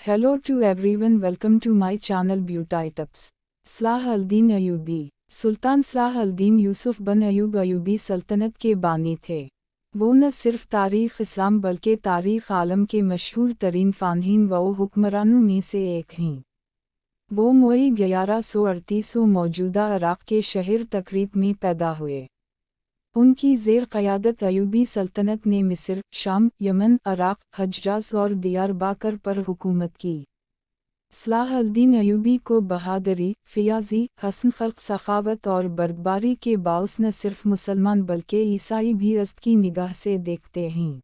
Hello to everyone, welcome to my channel Beauty Tips. सलाह al-Din Ayubi. सुल्तान सलाह al-Din Yusuf बन अयूब अयूबी सल्तनत के बानी थे। वो न सिर्फ तारीख़ इस्लाम बल्कि तारीख़ आलम के मशहूर तरीन फ़ानहीन व हुक्मरानों में से एक हैं। वो मई 1138 मौजूदा इराक़ के शहर तक़रीब में पैदा हुए। उनकी ज़ेर क़यादत अयूबी सल्तनत ने मिस्र, शाम, यमन, इराक़, हज्जाज और दियारबाकर पर हुकूमत की। सलाह अल-दीन अयूबी को बहादुरी, फ़ियाज़ी, हसन ख़ल्क़, सख़ावत और बर्दबारी के बाउस न सिर्फ मुसलमान बल्कि ईसाई भी इज़्ज़त की निगाह से देखते हैं।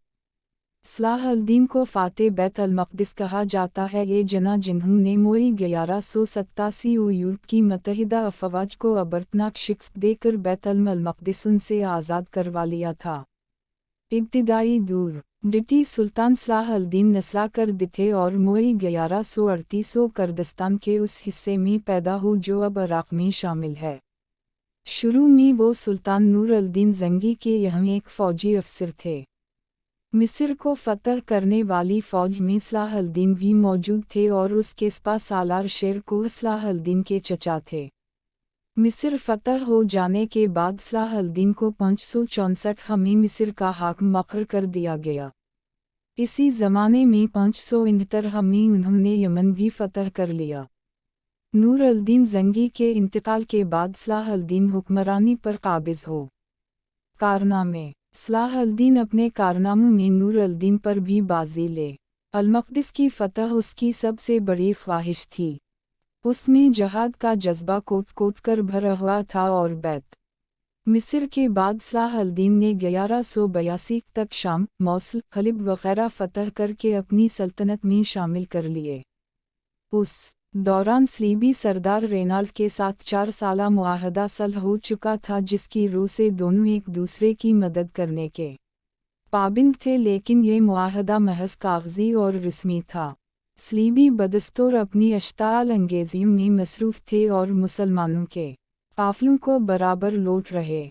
सलाह अल-दीन को फ़ाते बैत अल-मक़दिस कहा जाता है। ये जना जिन्होंने मई 1187 यूरोप की मुत्तहिदा अफ़वाज को अबरतनाक शिकस्त देकर बैत अल-मक़दिस उनसे आज़ाद करवा लिया था। इब्तिदाई दूर डिटी सुल्तान सलाह अल-दीन नस्ला कर्द थे और मई 1138 कुर्दिस्तान के उस हिस्से में पैदा हो जो अब इराक़ में शामिल है। शुरू में वो सुल्तान नूर अल-दीन ज़ंगी के यहाँ एक फ़ौजी अफसर थे। मिस्र को फ़तह करने वाली फ़ौज में सलाह अल-दीन भी मौजूद थे और उसके स्पा सालार शेर को सलाह अल-दीन के चचा थे। मिस्र फ़तह हो जाने के बाद सलाह अल-दीन को 564 में मिस्र का हाकिम मुक़र्रर कर दिया गया। इसी ज़माने में 569 में उन्होंने यमन भी फ़तह कर लिया। नूर अल-दीन ज़ंगी के इंतकाल के बाद सलाह अल-दीन हुक्मरानी पर काबिज़ हो। कारनामे सलाह अल-दीन अपने कारनामों में नूर अल-दीन पर भी बाज़ी ले। अल-मक़दिस की फ़तह उसकी सबसे बड़ी ख्वाहिश थी। उसमें जहाद का जज्बा कोट कर भरा हुआ था और बैत मिस्र के बाद सलाह अल-दीन ने 1182 तक शाम, मौसल, हलब वग़ैरह फ़तह करके अपनी सल्तनत में शामिल कर लिए। उस दौरान सलीबी सरदार रेनाल्ड के साथ 4 साला मुआहदा सल्ह हो चुका था जिसकी रूह से दोनों एक दूसरे की मदद करने के पाबंद थे, लेकिन ये मुआहदा महज कागज़ी और रस्मी था। सलीबी बदस्तूर अपनी अश्ताल अंगेज़ियों में मसरूफ़ थे और मुसलमानों के काफ़िलों को बराबर लूट रहे